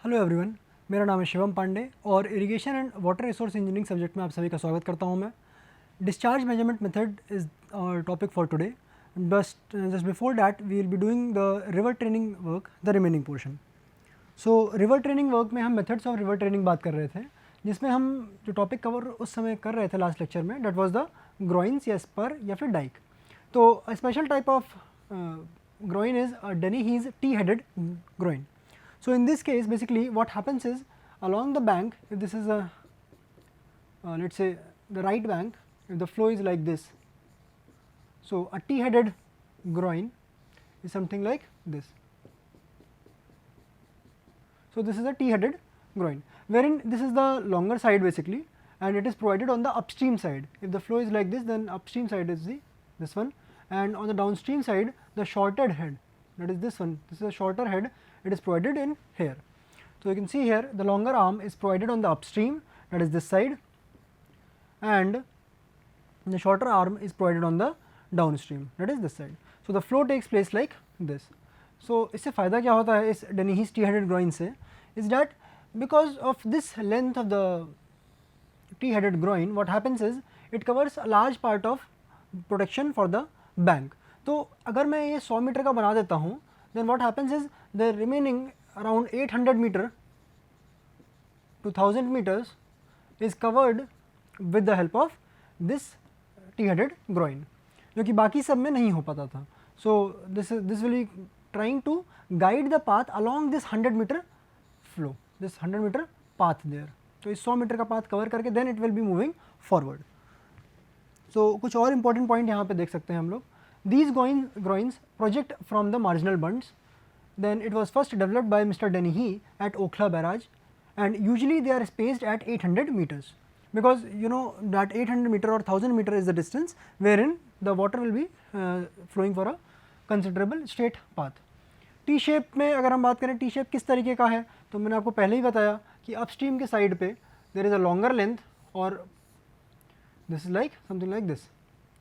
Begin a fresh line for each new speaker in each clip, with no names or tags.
Hello everyone, मेरा नाम है शिवम पांडे और irrigation and water resource engineering subject में आप सभी का स्वागत करता हूं मैं। Discharge measurement method is our topic for today. Just before that we will be doing the river training work, the remaining portion. So river training work में हम मेथड्स ऑफ रिवर ट्रेनिंग बात कर रहे थे, जिसमें हम जो टॉपिक कवर उस समय कर रहे थे लास्ट लेक्चर में, डेट वाज द ग्रोइंस या स्पर या फिर डाइक। तो a special type of groin is Dennehy's T-headed groin. So in this case, basically what happens is, along the bank, if this is a let's say the right bank, if the flow is like this, so a T-headed groin is something like this. So this is a T-headed groin, wherein this is the longer side basically, and it is provided on the upstream side. If the flow is like this, then upstream side is this one, and on the downstream side the shorted head, that is this one, this is a shorter head, it is provided in here. So you can see here the longer arm is provided on the upstream, that is this side, and the shorter arm is provided on the downstream, that is this side. So the flow takes place like this. So इससे फ़ायदा क्या होता है इस Dennehy's T-headed groin से, is that because of this length of the T-headed groin, what happens is it covers a large part of protection for the bank. तो अगर मैं ये 100 मीटर का बना देता हूँ, then what happens is the remaining around 800 meter to 1000 meters is covered with the help of this T-headed groin, जो कि बाकी सब में नहीं हो पाता था. So this will be trying to guide the path along this 100 meter flow, this 100 meter path there. तो इस 100 मीटर का पाथ कवर करके then it will be moving forward. So कुछ और important point यहाँ पे देख सकते हैं हम लोग. These groins project from the marginal bunds. Then it was first developed by Mr. Dennehy at Okhla Barrage, and usually they are spaced at 800 meters, because you know that 800 meter or 1000 meter is the distance wherein the water will be flowing for a considerable straight path. T shape में अगर हम बात करें, T shape किस तरीके का है, तो मैंने आपको पहले ही बताया कि अपस्ट्रीम के साइड पे there is a longer length, और this is like something like this.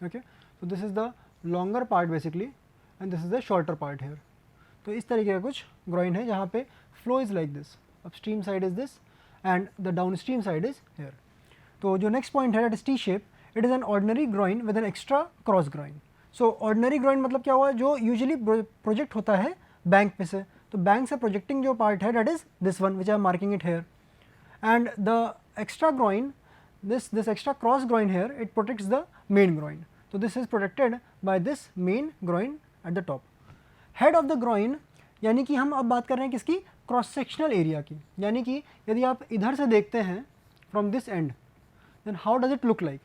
Okay, so this is the longer part basically, and this is the shorter part here. तो इस तरीके का कुछ groin है जहाँ पे flow is like this, upstream side is this and the downstream side is here. तो जो next point है, that is T shape, it is an ordinary groin with an extra cross groin. So ordinary groin मतलब क्या हुआ, जो usually project होता है bank पे से, तो bank से projecting जो part है, that is this one which I am marking it here, and the extra groin, this extra cross groin here, it protects the main groin. So this is protected by this main groin at the top. Head of the groin, यानी कि हम अब बात कर रहे हैं किसकी, cross sectional area की. यानी कि यदि आप इधर से देखते हैं from this and, then how does it look like?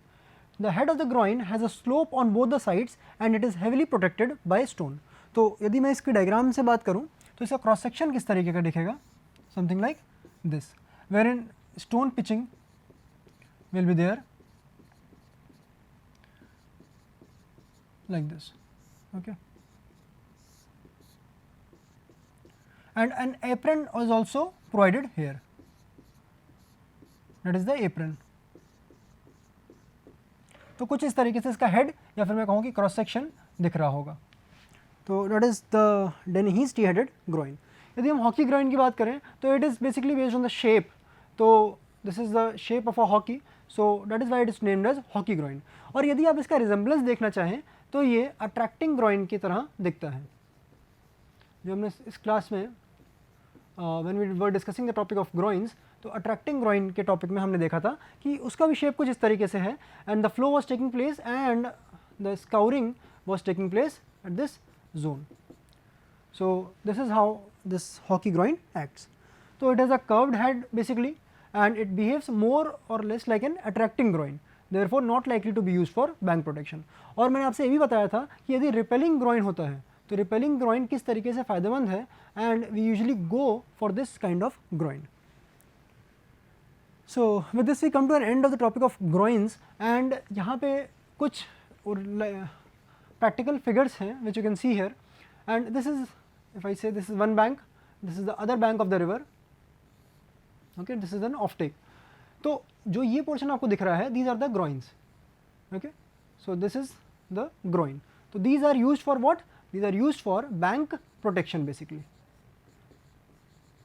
The head of the groin has a slope on both the sides and it is heavily protected by stone. तो यदि मैं इसकी डायग्राम से बात करूं तो इसका क्रॉस सेक्शन किस तरीके का दिखेगा, something like this, wherein stone pitching will be there like this. Okay, and an apron is also provided here, that is the apron. तो कुछ इस तरीके से इसका हेड या फिर मैं कहूँ कि क्रॉस सेक्शन दिख रहा होगा. तो that is the Dennehy's T-headed groin. यदि हम हॉकी ग्रोइन की बात करें तो it is basically based on the shape. तो this is the shape of a hockey, so that is why it is named as hockey groin. और यदि आप इसका resemblance देखना चाहें तो ये अट्रैक्टिंग ग्रोइन की तरह दिखता है. जो हमने इस क्लास में when we were discussing the topic of groynes, तो अट्रैक्टिंग ग्रोइन के टॉपिक में हमने देखा था कि उसका भी शेप कुछ इस तरीके से है, and the flow was taking place and the scouring was taking place at this zone. So this is how this hockey groyne acts. तो it has a curved head basically, and it behaves more or less like an attracting groin, therefore not likely to be used for bank protection. और मैंने आपसे ये भी बताया था कि यदि repelling groin होता है तो repelling groin किस तरीके से फ़ायदेमंद है, and we usually go for this kind of groin. So with this we come to an end of the topic of groins, and यहाँ पे कुछ practical figures हैं which you can see here, and this is, if I say this is one bank, this is the other bank of the river. Okay, this is an off take. तो जो ये portion आपको दिख रहा है, these are the groins. Okay, so this is the groin. So these are used for what? These are used for bank protection basically.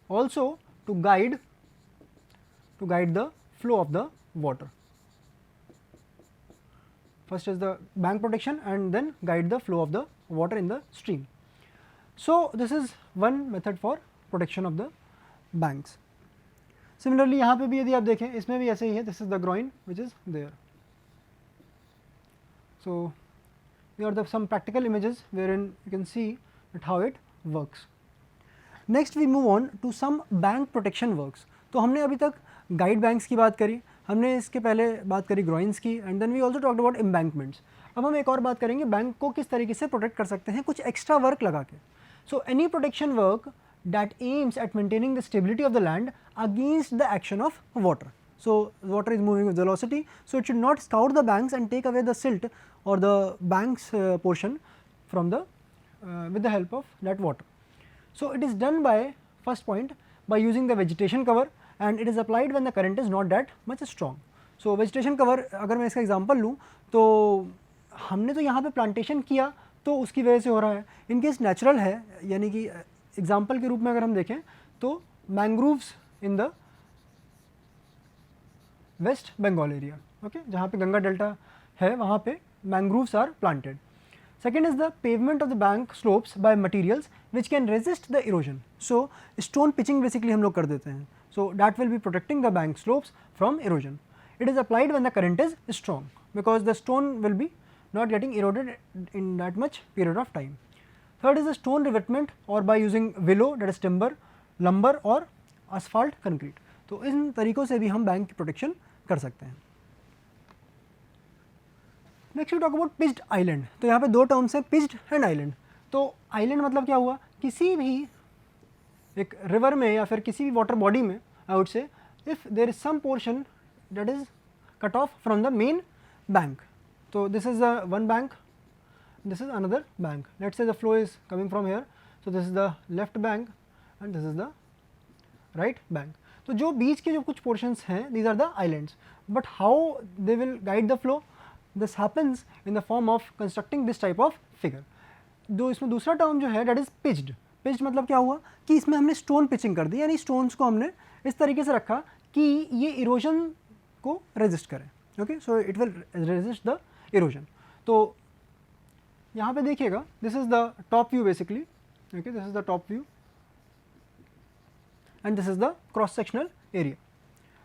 Also to guide the flow of the water. First is the bank protection and then guide the flow of the water in the stream. So this is one method for protection of the banks. Similarly यहाँ पे भी यदि आप देखें इसमें भी ऐसे ही है, this is the groin which is there. So here are the some practical images wherein you can see that how it works. Next we move on to some bank protection works. तो हमने अभी तक guide banks की बात करी, हमने इसके पहले बात करी ग्रोइंस की, and then we also talked about embankments. अब हम एक और बात करेंगे बैंक को किस तरीके से प्रोटेक्ट कर सकते हैं कुछ एक्स्ट्रा वर्क लगा के. So any protection work that aims at maintaining the stability of the land against the action of water. So water is moving with velocity, so it should not scour the banks and take away the silt or the banks portion from the with the help of that water. So it is done by, first point, by using the vegetation cover, and it is applied when the current is not that much strong. So vegetation cover अगर मैं इसका example लूँ तो हमने तो यहाँ पे plantation किया तो उसकी वजह से हो रहा है. इन केस नेचुरल है, यानी कि एग्जाम्पल के रूप में अगर हम देखें तो mangroves in the West Bengal area, okay, जहाँ पे गंगा डेल्टा है वहाँ पे mangroves are planted. Second is the pavement of the bank slopes by materials which can resist the erosion. So stone pitching basically हम लोग कर देते हैं, so that will be protecting the bank slopes from erosion. It is applied when the current is strong because the stone will be not getting eroded in that much period of time. Third is the stone revetment or by using willow, that is timber, lumber और asphalt concrete. तो इन तरीक़ों से भी हम bank की protection कर सकते हैं. Next we talk about pitched island. तो यहाँ पे दो टर्म्स हैं, पिच्ड एंड आइलैंड. तो आइलैंड मतलब क्या हुआ, किसी भी एक रिवर में या फिर किसी भी वाटर बॉडी में I would say if there is some portion that is cut off from the main bank. So this is the one bank, this is another bank. Let's say the flow is coming from here, so this is the left bank and this is the right bank. तो जो बीच के जो कुछ portions हैं, these are the islands. But how they will guide the flow? This happens in the form of constructing this type of figure. दो इसमें दूसरा term जो है that is pitched. Pitched मतलब क्या हुआ कि इसमें हमने stone pitching कर दी, यानी stones को हमने इस तरीके से रखा कि ये erosion को resist करें. Okay, so it will resist the erosion. तो यहाँ पे देखिएगा, this is the top view basically, okay, this is the top view and this is the cross sectional area.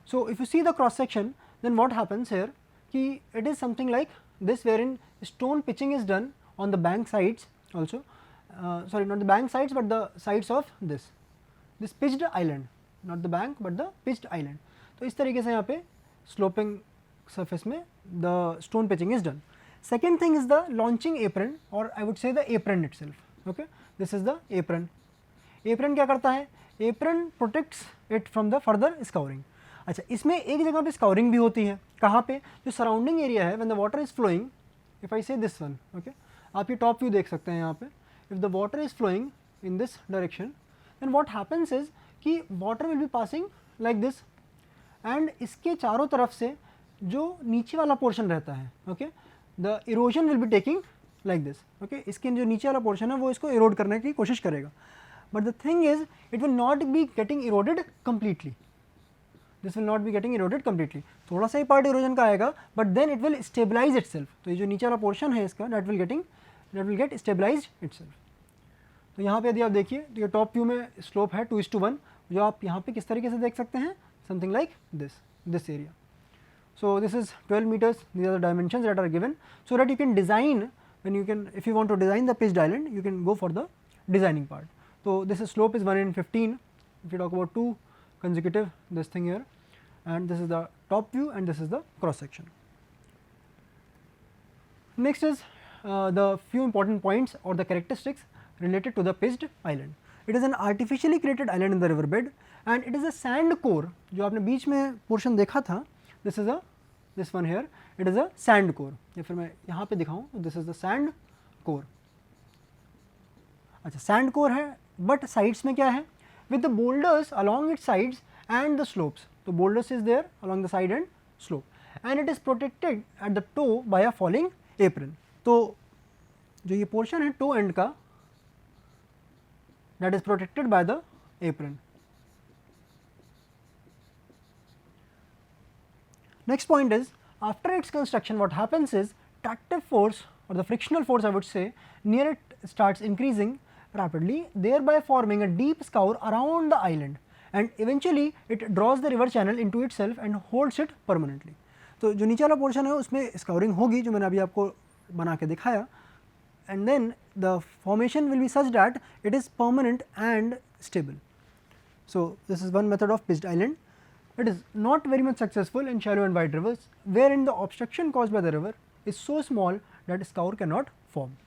So if you see the cross section, then what happens here कि it is something like this wherein stone pitching is done on the bank sides also, sorry, not the bank sides but the sides of this pitched island, not the bank but the pitched island. तो इस तरीके से यहाँ पे sloping surface में the stone pitching is done. Second thing is the launching apron or I would say the apron itself. Okay, this is the apron. Apron क्या करता है, apron protects it from the further scouring. अच्छा, इसमें एक जगह पे scouring भी होती है, कहाँ पे, जो surrounding area है when the water is flowing. If I say this one, okay, आप ये top view देख सकते हैं यहाँ पे. If the water is flowing in this direction, then what happens is कि water will be passing like this and इसके चारों तरफ से जो नीचे वाला पोर्शन रहता है, okay, the erosion will be taking like this. Okay, इसके जो नीचे वाला पोर्शन है वो इसको इरोड करने की कोशिश करेगा, but the thing is it will not be getting eroded completely. This will not be getting eroded completely. थोड़ा सा ही पार्ट इरोजन का आएगा but then it will stabilise itself. तो ये जो नीचे वाला पोर्शन है इसका that will get stabilise itself. तो यहाँ पे यदि आप देखिए तो ये टॉप व्यू में स्लोप है 2:1, जो आप यहाँ पे किस तरीके से देख सकते हैं, something like this area. So this is 12 meters, these are the dimensions that are given, so that you can design, when you can, if you want to design the pitched island, you can go for the designing part. So this is slope is 1 in 15, if you talk about two consecutive this thing here, and this is the top view and this is the cross section. Next is the few important points or the characteristics related to the pitched island. It is an artificially created island in the riverbed and it is a sand core. जो आपने बीच में portion देखा था, this one here, it is a sand core. या फिर मैं यहाँ पे दिखाऊँ तो this is the sand core. अच्छा, sand core है but sides में क्या है, with the boulders along its sides and the slopes. तो boulders is there along the side and slope and it is protected at the toe by a falling apron. तो जो ये portion है toe end का, that is protected by the apron. Next point is, after its construction what happens is tractive force or the frictional force I would say near it starts increasing rapidly, thereby forming a deep scour around the island, and eventually it draws the river channel into itself and holds it permanently. तो जो नीचे वाला portion है उसमें scouring होगी जो मैंने अभी आपको बना के दिखाया, and then the formation will be such that it is permanent and stable. So, this is one method of pitched island. It is not very much successful in shallow and wide rivers, wherein the obstruction caused by the river is so small that scour cannot form.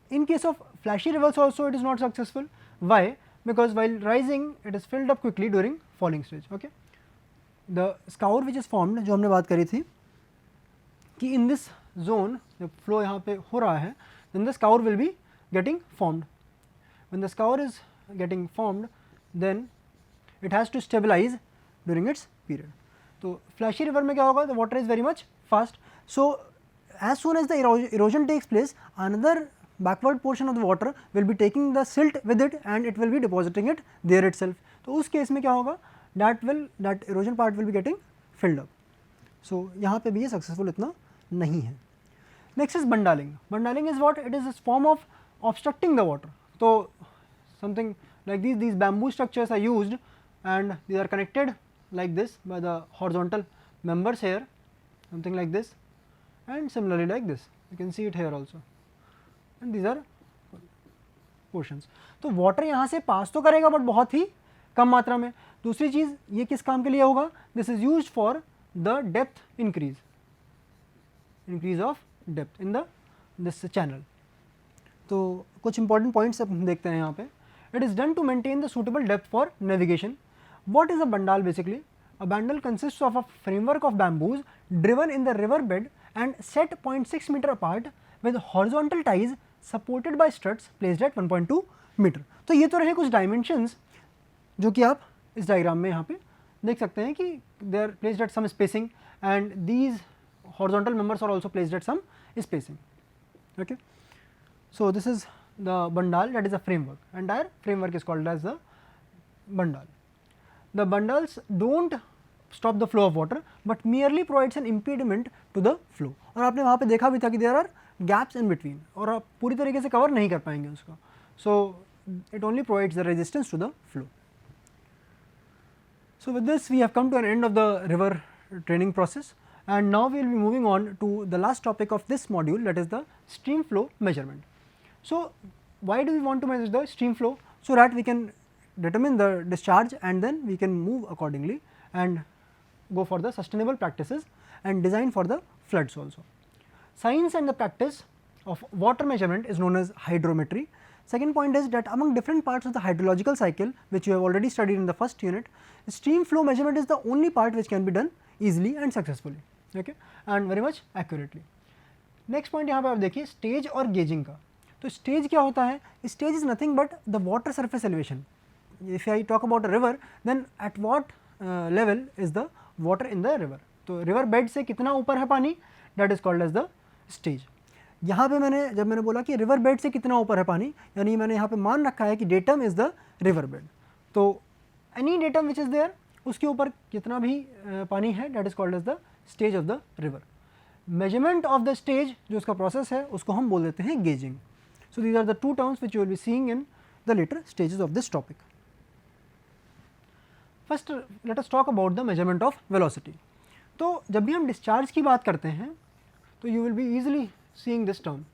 In case of flashy rivers also it is not successful. Why? Because while rising it is filled up quickly during falling stage. Okay? The scour which is formed जो हमने बात करी थी कि in this zone जब flow यहाँ पे हो रहा है, then the scour will be getting formed. When the scour is getting formed, then it has to stabilize during its period. तो flashy river में क्या होगा, the water is very much fast. So as soon as the erosion takes place, another backward portion of the water will be taking the silt with it and it will be depositing it there itself. तो उस case में क्या होगा, that erosion part will be getting filled up. So यहाँ पे भी ये successful इतना नहीं है. Next is bandaling. Bandaling is what? It is a form of obstructing the water. So something like these bamboo structures are used and they are connected like this by the horizontal members here, something like this, and similarly like this. You can see it here also. And these are portions. तो water यहाँ से pass तो करेगा but बहुत ही कम मात्रा में. दूसरी चीज़ ये किस काम के लिए होगा? This is used for the depth increase of depth in this channel. तो कुछ important points अब देखते हैं यहाँ पे. It is done to maintain the suitable depth for navigation. What is a bandal basically? A bandal consists of a framework of bamboos driven in the river bed and set 0.6 meter apart with horizontal ties supported by struts placed at 1.2 meter. तो ये तो रहे कुछ dimensions जो कि आप इस diagram में यहाँ पे देख सकते हैं कि they are placed at some spacing and these horizontal members are also placed at some spacing. Okay. So this is the bandal, that is a framework. Entire framework is called as the bandal. The bandals don't stop the flow of water but merely provides an impediment to the flow. और आपने वहाँ पे देखा भी था कि there are gaps in between और आप पूरी तरीके से cover नहीं कर पाएंगे उसको. So it only provides the resistance to the flow. So with this we have come to an end of the river training process, and now we will be moving on to the last topic of this module, that is the stream flow measurement. So why do we want to measure the stream flow? So that we can determine the discharge and then we can move accordingly and go for the sustainable practices and design for the floods also. Science and the practice of water measurement is known as hydrometry. Second point is that among different parts of the hydrological cycle, which you have already studied in the first unit, stream flow measurement is the only part which can be done easily and successfully, okay, and very much accurately. Next point यहाँ पे आप देखिए stage और gauging का. तो stage क्या होता है? Stage is nothing but the water surface elevation. If I talk about a river, then at what level is the water in the river? तो river bed से कितना ऊपर है पानी? That is called as the stage. यहाँ पे जब मैंने बोला कि river bed से कितना ऊपर है पानी, यानी मैंने यहाँ पे मान रखा है कि datum is the river bed. तो any datum which is there, उसके ऊपर कितना भी पानी है, that is called as the stage of the river. Measurement of the stage जो उसका process है उसको हम बोल देते हैं gauging. So these are the two terms which you will be seeing in the later stages of this topic. First let us talk about the measurement of velocity. तो जब भी हम discharge की बात करते हैं तो you will be easily seeing this term,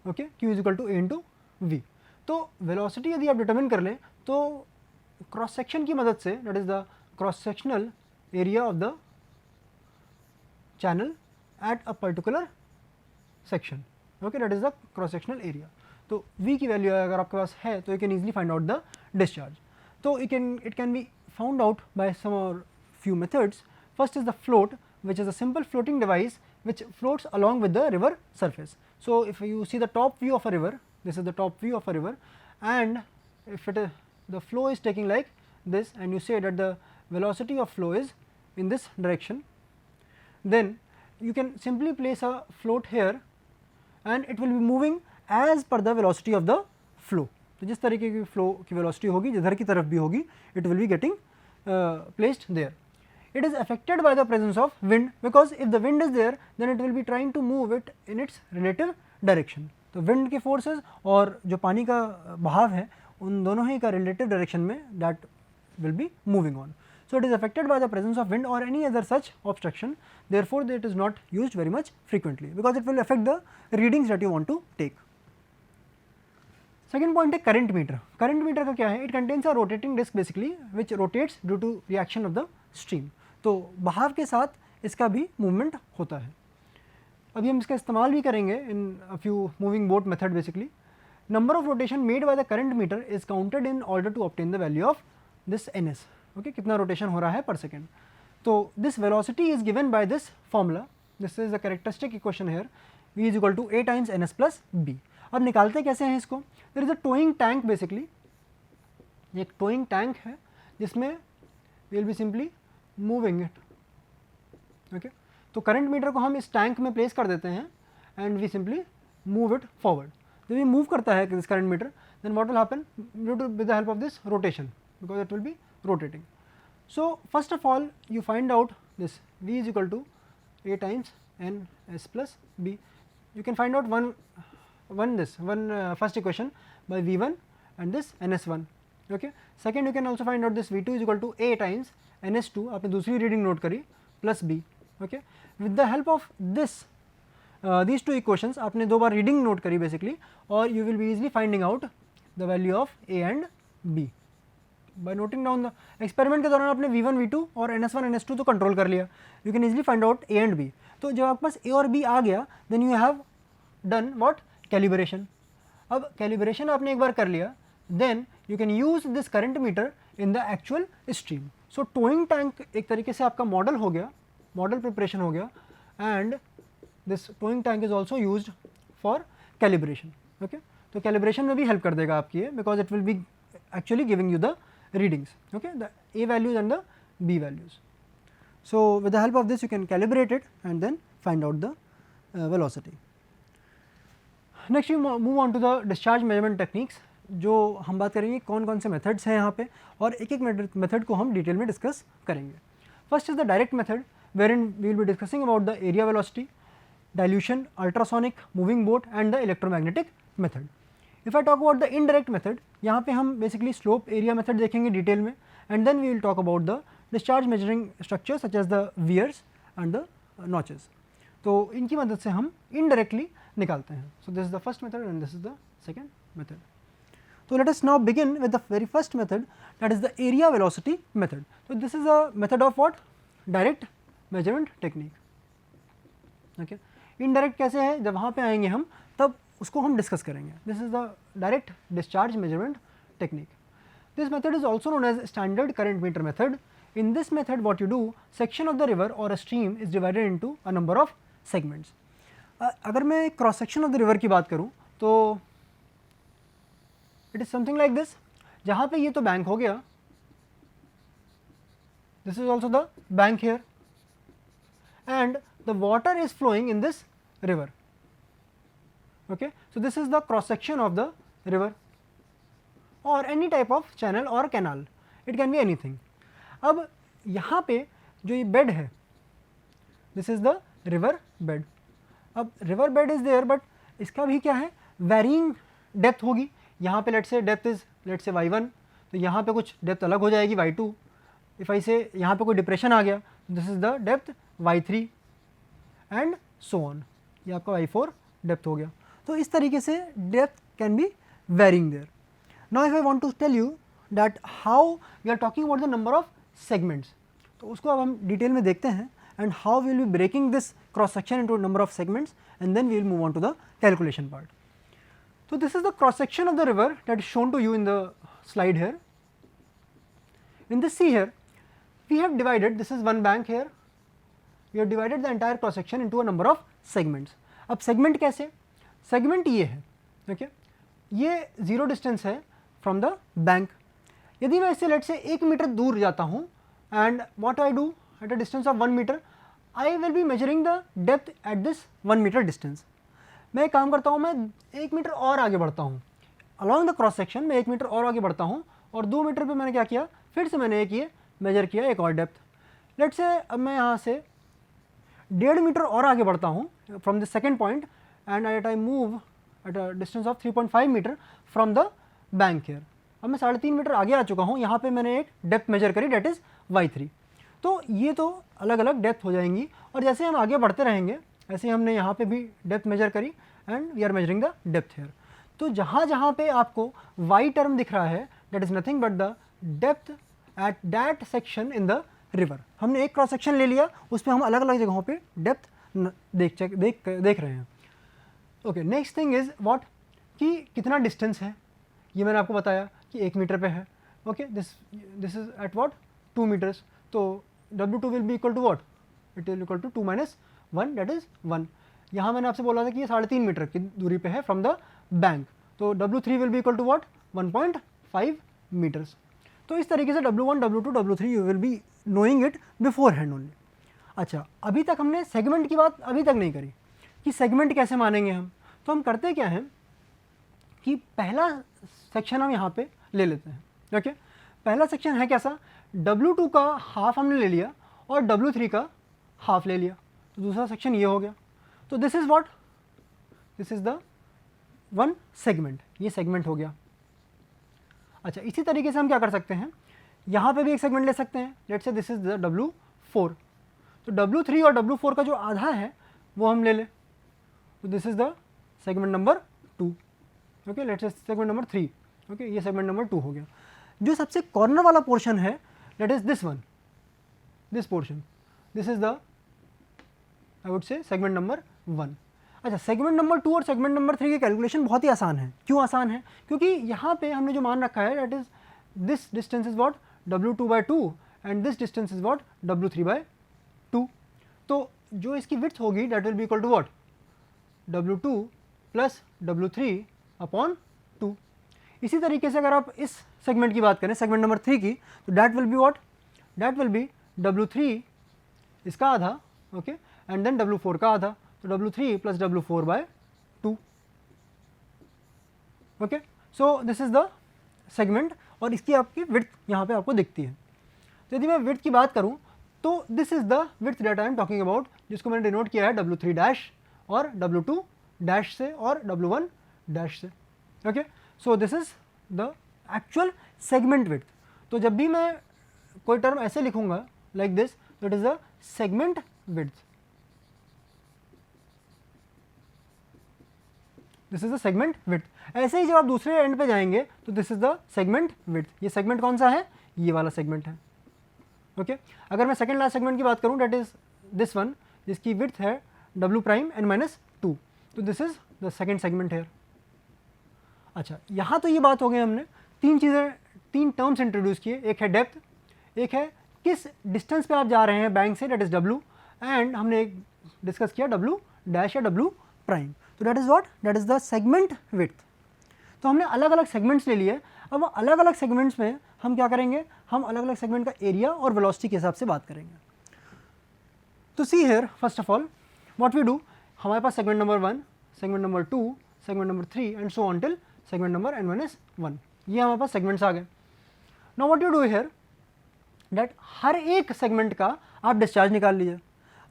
okay, q is equal to a into v. तो velocity यदि आप determine कर लें तो cross section की मदद से, that is the cross sectional area of the channel at a particular section, okay, that is the cross sectional area. तो v की वैल्यू अगर आपके पास है तो you can easily find out the discharge. तो it can be found out by some or few methods. First is the float, which is a simple floating device which floats along with the river surface. So if you see the top view of a river, this is the top view of a river, and if the flow is taking like this and you say that the velocity of flow is in this direction, then you can simply place a float here and it will be moving as per the velocity of the flow. तो जिस तरीके की flow की velocity होगी जिधर की तरफ भी होगी, it will be getting placed there. it is affected by the presence of wind, because if the wind is there then it will be trying to move it in its relative direction. तो wind के forces और जो पानी का बहाव है उन दोनों ही का relative direction में that will be moving on. So it is affected by the presence of wind or any other such obstruction, therefore it is not used very much frequently because it will affect the readings that you want to take. Second point है current meter. Current meter का क्या है? It contains a rotating disc basically which rotates due to reaction of the stream. तो बहाव के साथ इसका भी मूवमेंट होता है. अभी हम इसका इस्तेमाल भी करेंगे in a few moving boat method basically. Number of rotation made by the current meter is counted in order to obtain the value of this ns. Okay, कितना रोटेशन हो रहा है पर सेकेंड. तो this velocity is given by this formula. This is the characteristic equation here, v is equal to a times ns plus b. अब निकालते कैसे हैं इसको? There is a towing tank basically, एक टोइंग टैंक है जिसमें we will be simply moving it. Okay, तो current meter को हम इस टैंक में प्लेस कर देते हैं and we simply move it forward. जब ये मूव करता है this current meter then what will happen with the help of this rotation, because it will be rotating. So first of all you find out this v is equal to a times n s plus b. You can find out first equation by v1 and this ns1. Okay, second you can also find out this v2 is equal to a times ns2. आपने दूसरी reading note करी plus b. Okay, with the help of this these two equations आपने दो बार reading note करी basically और you will be easily finding out the value of a and b. By noting down the experiment के दौरान आपने v1 v2 और ns1 ns2 तो control कर लिया. You can easily find out a and b. तो जब आपके पास a और b आ गया then you have done what? Calibration. अब कैलिब्रेशन आपने एक बार कर लिया then you can use this current meter in the actual stream. So towing tank एक तरीके से आपका मॉडल हो गया, मॉडल प्रिपरेशन हो गया and this towing tank is also use for calibration. Okay, तो कैलिब्रेशन में भी हेल्प कर देगा आपकी ये, because it will be actually giving you the readings, okay, the a values and the b values. So with the help of this you can calibrate it and then find out the velocity. Next we move on to the discharge measurement techniques. जो हम बात करेंगे कौन कौन से methods हैं यहाँ पे और एक एक मेथड को हम डिटेल में डिस्कस करेंगे. First is the direct method wherein we will be discussing about the area velocity, dilution, ultrasonic, moving boat and the electromagnetic method. If I talk about the indirect method, यहाँ पे हम basically slope area method देखेंगे detail में and then we will talk about the discharge measuring structures such as the weirs and the notches. तो इनकी मदद से हम indirectly निकालते हैं. So this is the first method and this is the second method. So let us now begin with the very first method, that is the area velocity method. So this is a method of what? Direct measurement technique. Okay. Indirect कैसे है? जब वहाँ पे आएंगे हम तब उसको हम डिस्कस करेंगे. This is the direct discharge measurement technique. This method is also known as standard current meter method. In this method what you do, section of the river और a stream is divided into a number of segments. अगर मैं cross section of the river की बात करूँ तो it is something like this, जहाँ पे ये तो बैंक हो गया, this is also the bank hair and the water is flowing in this river. Okay, so this is the cross section of the river or any type of channel or canal, it can be anything. अब यहाँ पे जो ये bed है, this is the river bed. अब river bed is there but इसका भी क्या है? varying depth होगी. यहाँ पे let's say depth is let's say y1, तो यहाँ पे कुछ depth अलग हो जाएगी y2. if I say यहाँ पे कोई depression आ गया, this is the depth y3 and so on. ये आपका y4 डेप्थ हो गया. तो इस तरीके से depth can be varying there. Now if I want to tell you that how we are talking about the number of segments, तो उसको अब हम डिटेल में देखते हैं and how we will be breaking this cross section into number of segments and then we will move on to the calculation part. तो this is the cross section of the river that is shown to you in the slide here. In this see here we have divided, this is one bank here, we have divided the entire cross section into a number of segments. अब segment कैसे? Segment ये है, okay, ये zero distance है from the bank. यदि मैं इससे late से 1 मीटर दूर जाता हूँ and what I do at a distance of 1 meter, I will be measuring the depth at this 1 meter distance. मैं एक काम करता हूँ, मैं 1 मीटर और आगे बढ़ता हूँ अलॉन्ग द क्रॉस सेक्शन, मैं 1 मीटर और आगे बढ़ता हूँ और 2 मीटर पे मैंने क्या किया, फिर से मैंने एक ये मेजर किया एक और डेप्थ. लेट्स से अब मैं यहाँ से 1.5 मीटर और आगे बढ़ता हूँ from the second point and at I move at a distance of 3.5 meter from the bank here. अब मैं 3.5 मीटर आगे आ चुका हूँ, यहाँ पे मैंने एक डेप्थ मेजर करी, डेट इज़ y3। तो ये तो अलग अलग डेप्थ हो जाएंगी, और जैसे हम आगे बढ़ते रहेंगे ऐसे हमने यहाँ पे भी डेप्थ मेजर करी and we are measuring the depth here. तो जहाँ जहाँ पे आपको y टर्म दिख रहा है that is nothing but the depth at that section in the river. हमने एक क्रॉस सेक्शन ले लिया, उस पर हम अलग अलग जगहों पे डेप्थ देख रहे हैं। Okay, next thing is what, कि कितना डिस्टेंस है, ये मैंने आपको बताया कि 1 मीटर पे है। Okay, this is at what 2 meters, तो W2 will be equal to what, it will equal to 2 minus 1 that is 1। यहाँ मैंने आपसे बोला था कि ये 3.5 मीटर की दूरी पे है फ्रॉम द बैंक, तो W3 will be equal to what 1.5 meters. तो इस तरीके से W1, W2, W3 you will be knowing it beforehand only. अच्छा, अभी तक हमने सेगमेंट की बात अभी तक नहीं करी कि सेगमेंट कैसे मानेंगे हम। तो हम करते क्या हैं कि पहला सेक्शन हम यहाँ पे ले लेते हैं। ओके, पहला सेक्शन है कैसा, W2 का हाफ हमने ले लिया और W3 का हाफ ले लिया, तो दूसरा सेक्शन ये हो गया। तो this is what, this is the one segment, ये सेगमेंट हो गया। अच्छा, इसी तरीके से हम क्या कर सकते हैं, यहाँ पे भी एक सेगमेंट ले सकते हैं। Let's say this is the W4, तो W3 और W4 का जो आधा है वो हम ले लें, तो this is the segment number 2। Okay, let's say segment number 3। Okay, ये सेगमेंट नंबर 2 हो गया। जो सबसे कॉर्नर वाला पोर्शन है that is this one, this portion, this is the I would से सेगमेंट नंबर 1। अच्छा, सेगमेंट नंबर 2 और सेगमेंट नंबर 3 की कैलकुलेशन बहुत ही आसान है। क्यों आसान है, क्योंकि यहाँ पे हमने जो मान रखा है that is this distance is what W2/2 and this distance is what W3/2। तो जो इसकी विड्थ होगी that will be equal to what W2 plus W3/2। इसी तरीके से अगर आप इस सेगमेंट की बात करें, सेगमेंट नंबर 3 की, तो that will be what, that will B W3 इसका आधा, ओके, एंड देन W4 का आधा, तो W3 plus W4/2। Okay, so this is the segment, और इसकी आपकी विड्थ यहाँ पे आपको दिखती है। तो यदि मैं विड्थ की बात करूँ तो this is the width that I am talking about, जिसको मैंने डिनोट किया है W3 डैश और W2 डैश से और W1 डैश से। Okay, so this is the actual segment width. तो जब भी मैं कोई टर्म ऐसे लिखूंगा like this, that is the segment width, this is the segment width. ऐसे ही जब आप दूसरे एंड पे जाएंगे तो this is the segment width. ये सेगमेंट कौन सा है, ये वाला सेगमेंट है। ओके, अगर मैं सेकंड लास्ट सेगमेंट की बात करूं दैट इज दिस वन, जिसकी विड्थ है W प्राइम n माइनस 2, तो this is the second segment है। अच्छा, यहाँ तो ये बात हो गई, हमने तीन टर्म्स इंट्रोड्यूस किए, एक है डेप्थ, एक है किस डिस्टेंस पे आप जा रहे हैं bank say that is W, and हमने एक डिस्कस किया W डैश या W प्राइम। तो that is what, that is the segment width. तो हमने अलग अलग सेगमेंट्स ले लिए। अब अलग अलग सेगमेंट्स में हम क्या करेंगे, हम अलग अलग सेगमेंट का एरिया और वेलोसिटी के हिसाब से बात करेंगे। तो see here, first of all what we do, हमारे पास segment number 1, segment number 2, segment number 3 and so on till segment number n-1। ये हमारे पास सेगमेंट्स आ गए। Now what you do here that हर एक सेगमेंट का आप डिस्चार्ज निकाल लीजिए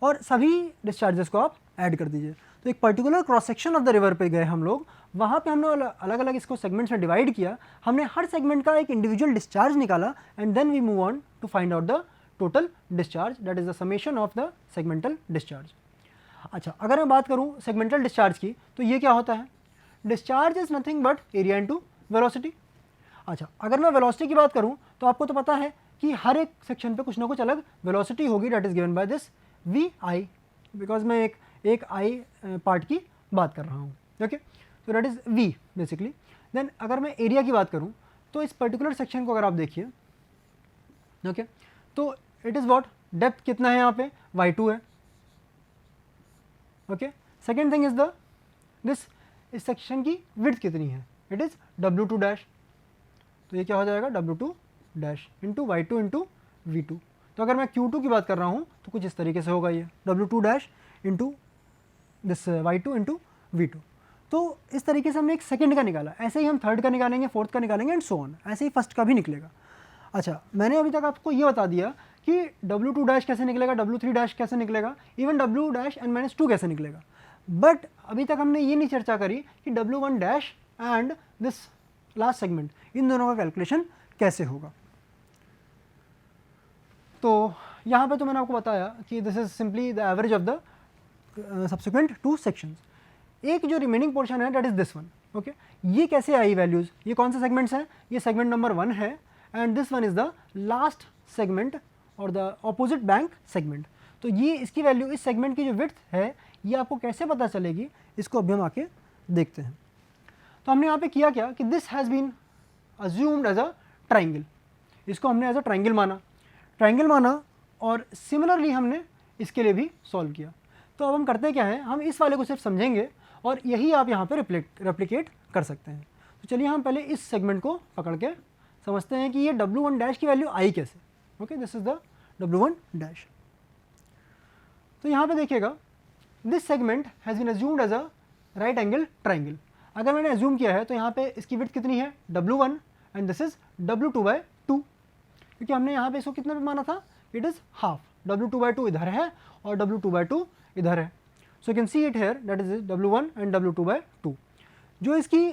और सभी डिस्चार्जेस को आप ऐड कर दीजिए। तो एक particular cross section of the river पे गए हम लोग, वहाँ पे हमने अलग अलग इसको सेगमेंट्स में डिवाइड किया, हमने हर सेगमेंट का एक इंडिविजुअल डिस्चार्ज निकाला and then we move on to find out the total discharge, that is the summation of the segmental discharge. अच्छा, अगर मैं बात करूँ सेगमेंटल डिस्चार्ज की, तो ये क्या होता है, discharge is nothing but area into velocity. अच्छा, अगर मैं वेलोसिटी की बात करूँ तो आपको तो पता है कि हर एक सेक्शन पे कुछ ना कुछ अलग वेलोसिटी होगी, that is given by this VI, because मैं एक I पार्ट की बात कर रहा हूँ। ओके, तो that is V basically. Then अगर मैं एरिया की बात करूँ तो इस पर्टिकुलर सेक्शन को अगर आप देखिए, ओके, तो इट इज़ व्हाट, डेप्थ कितना है यहाँ पे, Y2 है। Okay, second thing is the this, इस सेक्शन की विड्थ कितनी है, इट इज़ W2 डैश, तो ये क्या हो जाएगा W2 dash into Y2 into V2। तो अगर मैं Q2 की बात कर रहा हूँ तो कुछ इस तरीके से होगा, ये W2 dash into this Y2 into V2। तो इस तरीके से हमने एक सेकंड का निकाला, ऐसे ही हम थर्ड का निकालेंगे, फोर्थ का निकालेंगे एंड सो ऑन, ऐसे ही फर्स्ट का भी निकलेगा। अच्छा, मैंने अभी तक आपको ये बता दिया कि W2 डैश कैसे निकलेगा, W3 डैश कैसे निकलेगा, even W dash n minus 2 कैसे निकलेगा। बट अभी तक हमने ये नहीं चर्चा करी कि W1 dash and this last segment, इन दोनों का कैलकुलेशन कैसे होगा। तो यहाँ पे तो मैंने आपको बताया कि this is simply the average of the subsequent two sections. एक जो रिमेनिंग पोर्शन है that is this one, okay. ये कैसे आई वैल्यूज़, ये कौन से सेगमेंट्स हैं, ये सेगमेंट नंबर 1 है and this one is the last segment और द ऑपोजिट बैंक सेगमेंट। तो ये इसकी वैल्यू, इस सेगमेंट की जो विड्थ है ये आपको कैसे पता चलेगी, इसको अभी हम आके देखते हैं। तो हमने यहाँ पे किया क्या कि this has been assumed as a triangle, इसको हमने एज अ ट्राइंगल माना और सिमिलरली हमने इसके लिए भी सॉल्व किया। तो अब हम करते क्या है, हम इस वाले को सिर्फ समझेंगे और यही आप यहाँ पे रेप्लिकेट कर सकते हैं। तो चलिए हम पहले इस सेगमेंट को पकड़ के समझते हैं कि ये W1 डैश की वैल्यू आई कैसे। Okay, this is the W1 dash. तो यहाँ पे देखिएगा this segment has been assumed as a right angle triangle. अगर मैंने अज्यूम किया है तो यहाँ पे इसकी विड्थ कितनी है, W1 and this is W2/2, क्योंकि हमने यहाँ पे इसको कितना पे माना था, इट इज़ हाफ। W2/2 इधर है और W2/2 इधर है। So you can see it here that is W1 and W2/2। जो इसकी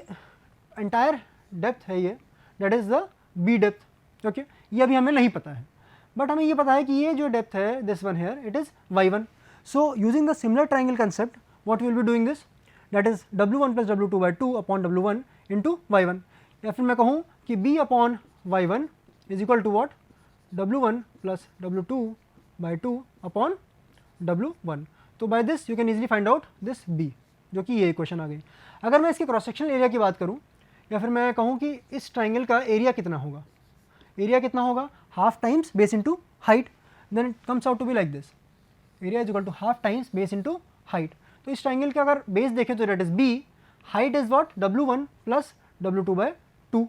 एंटायर डेप्थ है ये, that is the b depth. Okay, ये अभी हमें नहीं पता है, बट हमें ये पता है कि ये जो डेप्थ है this one here it is y1। So using the similar triangle concept what will be doing this, that is W1 plus W2/2 upon W1 into y1। या फिर मैं कहूँ कि b upon y1 is equal to what, W1 plus W2/2 upon W1। तो by this you can easily find out this b, जो कि ये equation आ गई। अगर मैं इसके क्रॉस सेक्शनल एरिया की बात करूँ या फिर मैं कहूँ कि इस ट्राइंगल का एरिया कितना होगा, एरिया कितना होगा, half times base into height, then it comes out to be like this, area is equal to half times base into height. तो इस ट्राइंगल का अगर बेस देखें तो that is b, height is what W1 plus W2/2,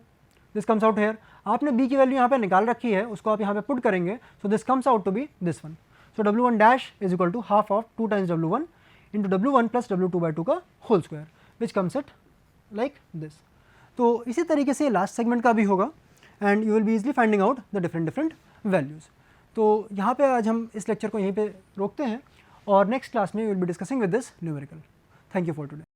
this comes out here. आपने b की value यहाँ पे निकाल रखी है, उसको आप यहाँ पे पुट करेंगे, so this comes out to be this one. So W1 dash is equal to half of 2 times W1 into W1 plus W2/2 का whole square, which comes it like this. तो इसी तरीके से लास्ट सेगमेंट का भी होगा and you will be easily finding out the different values. तो यहाँ पे आज हम इस लेक्चर को यहीं पे रोकते हैं और नेक्स्ट क्लास में we will be discussing with this numerical. Thank you for today.